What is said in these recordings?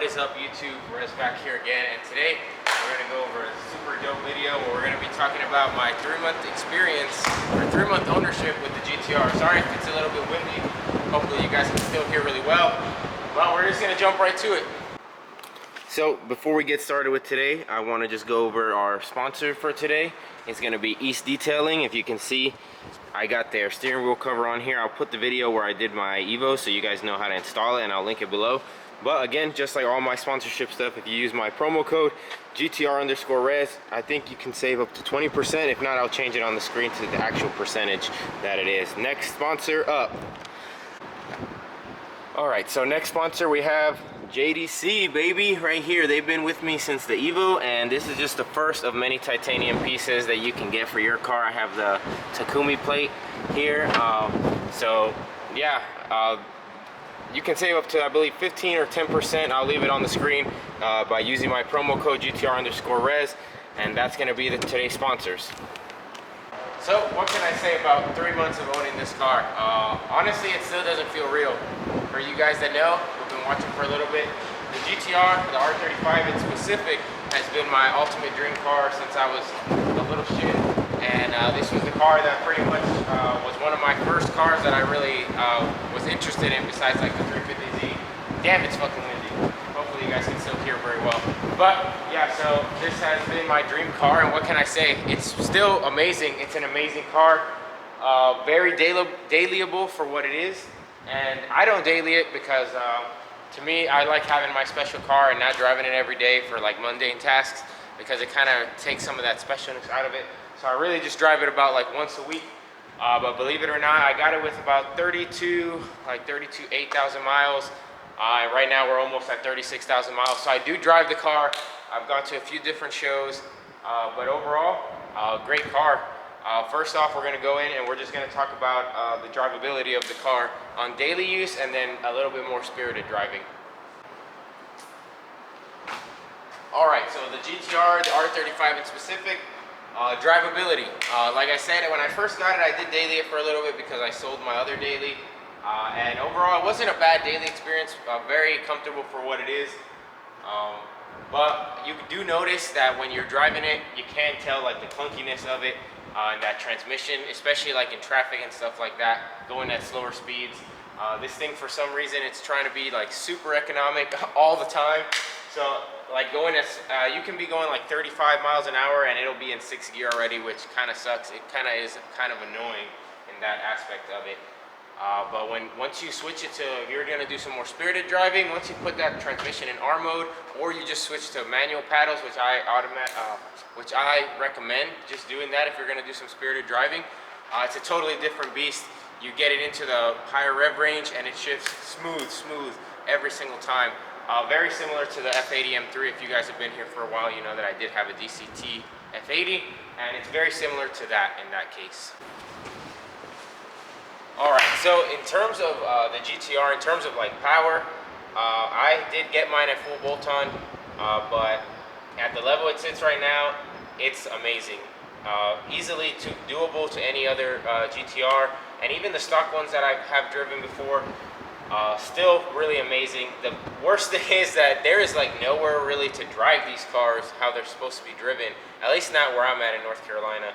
is up, YouTube? Rez back here again, and today we're going to go over a super dope video where we're going to be talking about my 3-month experience or 3-month ownership with the GTR. Sorry if it's a little bit windy. Hopefully you guys can still hear really well. Well, we're just going to jump right to it. So before we get started with today, I want to just go over our sponsor for today. It's going to be East Detailing. If you can see, I got their steering wheel cover on here. I'll put the video where I did my Evo so you guys know how to install it, and I'll link it below. But again, just like all my sponsorship stuff, if you use my promo code GTR_Rez, I think you can save up to 20%. If not, I'll change it on the screen to the actual percentage that it is. Next sponsor up. Alright, so next sponsor we have JDC, baby, right here. They've been with me since the Evo, and this is just the first of many titanium pieces that you can get for your car. I have the Takumi plate here. So yeah, you can save up to, I believe, 15 or 10%. I'll leave it on the screen by using my promo code GTR_Rez, and that's going to be today's sponsors. So what can I say about 3 months of owning this car? Honestly, it still doesn't feel real. For you guys that know, who've been watching for a little bit, the GTR, the R35 in specific, has been my ultimate dream car since I was a little shit. And this was the car that pretty much was one of my first cars that I really was interested in, besides like the 350Z. Damn, it's fucking windy. Hopefully you guys can still hear very well. But yeah, so this has been my dream car, and what can I say? It's still amazing. It's an amazing car. Very dailyable for what it is. And I don't daily it because to me, I like having my special car and not driving it every day for like mundane tasks, because it kind of takes some of that specialness out of it. So I really just drive it about like once a week. But believe it or not, I got it with about 8,000 miles. Right now we're almost at 36,000 miles. So I do drive the car. I've gone to a few different shows, but overall, great car. First off, we're gonna go in and we're just gonna talk about the drivability of the car on daily use, and then a little bit more spirited driving. All right, so the GTR, the R35 in specific, drivability. Like I said, when I first got it, I did daily it for a little bit because I sold my other daily. And overall, it wasn't a bad daily experience, very comfortable for what it is. But you do notice that when you're driving it, you can tell like the clunkiness of it, and that transmission, especially like in traffic and stuff like that, going at slower speeds. This thing, for some reason, it's trying to be like super economic all the time. So like going at, you can be going like 35 miles an hour and it'll be in 6th gear already, which kind of sucks. It kind of is kind of annoying in that aspect of it. But once you switch it to, if you're gonna do some more spirited driving, once you put that transmission in R mode, or you just switch to manual paddles, which I recommend just doing that if you're gonna do some spirited driving. It's a totally different beast. You get it into the higher rev range and it shifts smooth every single time. Very similar to the F80 M3. If you guys have been here for a while, you know that I did have a DCT F80, and it's very similar to that in that case. Alright, so in terms of the GTR, in terms of like power, I did get mine at full bolt-on, but at the level it sits right now, it's amazing. Easily doable to any other GTR, and even the stock ones that I have driven before, still really amazing. The worst thing is that there is like nowhere really to drive these cars how they're supposed to be driven, at least not where I'm at in North Carolina.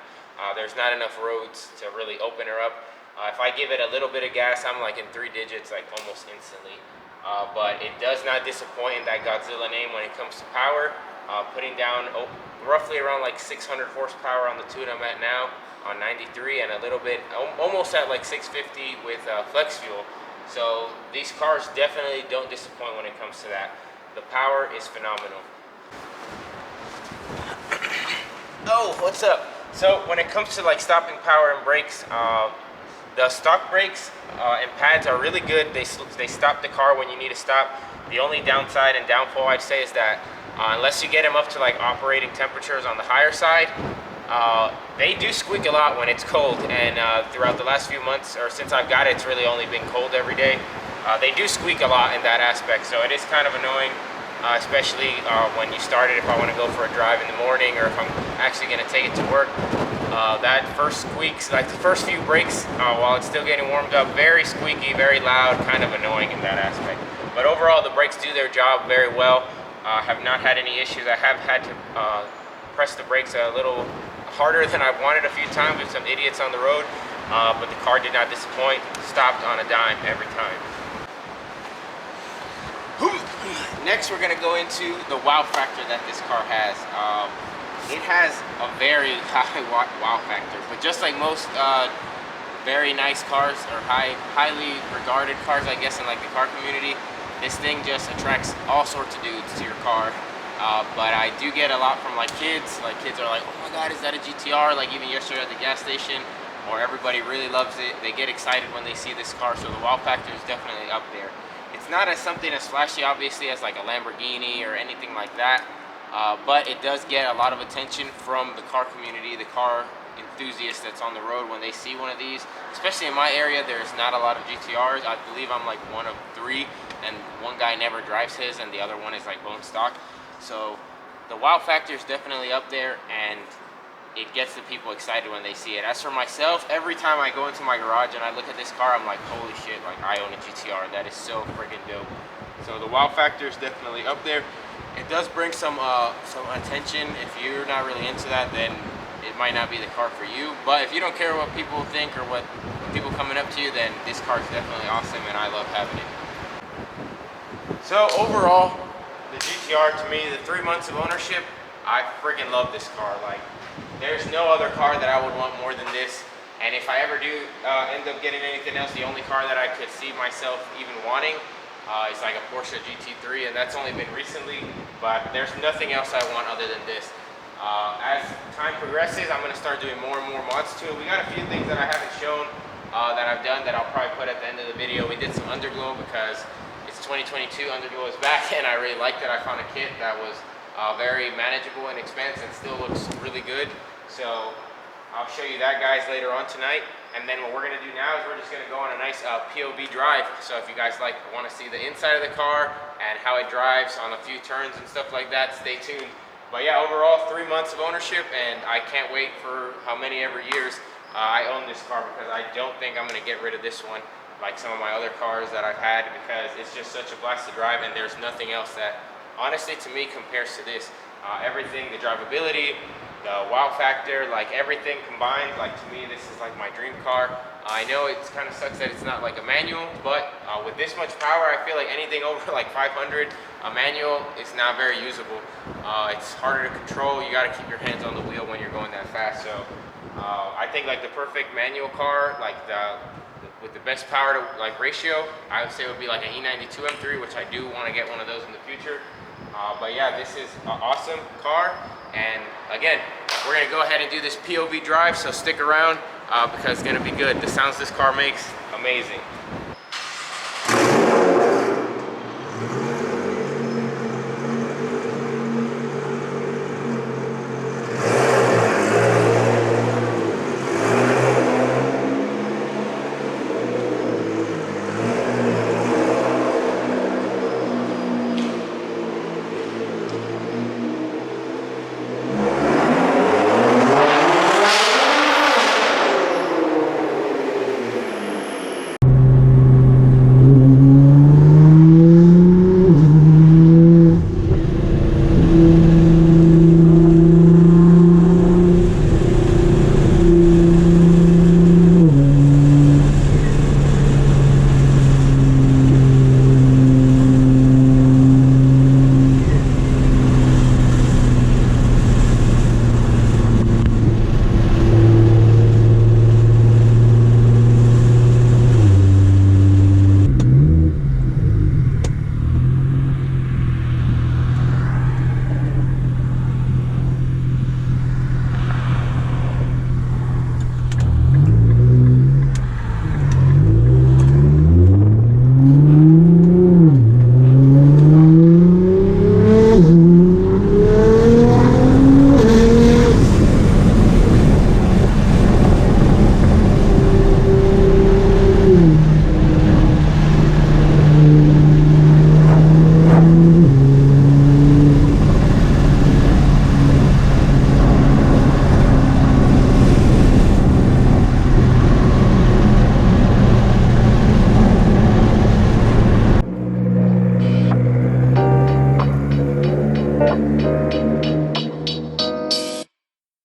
There's not enough roads to really open her up. If I give it a little bit of gas, I'm like in 3 digits, like almost instantly. But it does not disappoint in that Godzilla name when it comes to power. Putting down roughly around like 600 horsepower on the tune I'm at now on 93, and a little bit, almost at like 650 with flex fuel. So these cars definitely don't disappoint when it comes to that. The power is phenomenal. Oh, what's up? So when it comes to like stopping power and brakes, the stock brakes and pads are really good. They stop the car when you need to stop. The only downside and downfall I'd say is that unless you get them up to like operating temperatures on the higher side, they do squeak a lot when it's cold. And throughout the last few months, or since I've got it, it's really only been cold every day. They do squeak a lot in that aspect, so it is kind of annoying, especially when you start it. If I want to go for a drive in the morning, or if I'm actually going to take it to work. That first squeaks, like the first few brakes, while it's still getting warmed up, very squeaky, very loud, kind of annoying in that aspect. But overall, the brakes do their job very well. Have not had any issues. I have had to press the brakes a little harder than I wanted a few times with some idiots on the road, but the car did not disappoint. Stopped on a dime every time. Next, we're gonna go into the wow factor that this car has. It has a very high wow factor, but just like most very nice cars or highly regarded cars, I guess, in like the car community, this thing just attracts all sorts of dudes to your car. But I do get a lot from like kids. Like kids are like, oh my god, is that a GTR? Like even yesterday at the gas station, or everybody really loves it. They get excited when they see this car, so the wow factor is definitely up there. It's not as something as flashy, obviously, as like a Lamborghini or anything like that, but it does get a lot of attention from the car community, the car enthusiasts that's on the road when they see one of these. Especially in my area, there's not a lot of GTRs. I believe I'm like one of 3, and one guy never drives his, and the other one is like bone stock. So the wow factor is definitely up there, and it gets the people excited when they see it. As for myself, every time I go into my garage and I look at this car, I'm like, holy shit, like I own a GTR. That is so freaking dope. So the wow factor is definitely up there. It does bring some attention. If you're not really into that, then it might not be the car for you. But if you don't care what people think or what people coming up to you, then this car is definitely awesome, and I love having it. So overall, the GTR, to me, the 3 months of ownership, I freaking love this car. Like, there's no other car that I would want more than this. And if I ever do end up getting anything else, the only car that I could see myself even wanting is like a Porsche GT3, and that's only been recently. But there's nothing else I want other than this. As time progresses, I'm going to start doing more and more mods to it. We got a few things that I haven't shown that I've done that I'll probably put at the end of the video. We did some underglow because it's 2022, underglow is back, and I really liked it. I found a kit that was very manageable and expensive and still looks really good. So I'll show you that, guys, later on tonight. And then what we're gonna do now is we're just gonna go on a nice POV drive. So if you guys want to see the inside of the car and how it drives on a few turns and stuff like that, stay tuned. But yeah, overall 3 months of ownership, and I can't wait for how many ever years I own this car, because I don't think I'm gonna get rid of this one like some of my other cars that I've had, because it's just such a blast to drive, and there's nothing else that honestly to me compares to this. Everything, the drivability, the wow factor, like everything combined, like to me this is like my dream car. I know it kind of sucks that it's not like a manual, but with this much power, I feel like anything over like 500, a manual is not very usable. It's harder to control. You got to keep your hands on the wheel when you're going that fast. So I think like the perfect manual car, like with the best power to like ratio, I would say would be like an E92 M3, which I do want to get one of those in the future. But yeah, this is an awesome car, and again, we're gonna go ahead and do this POV drive, so stick around because it's gonna be good. The sounds this car makes, amazing.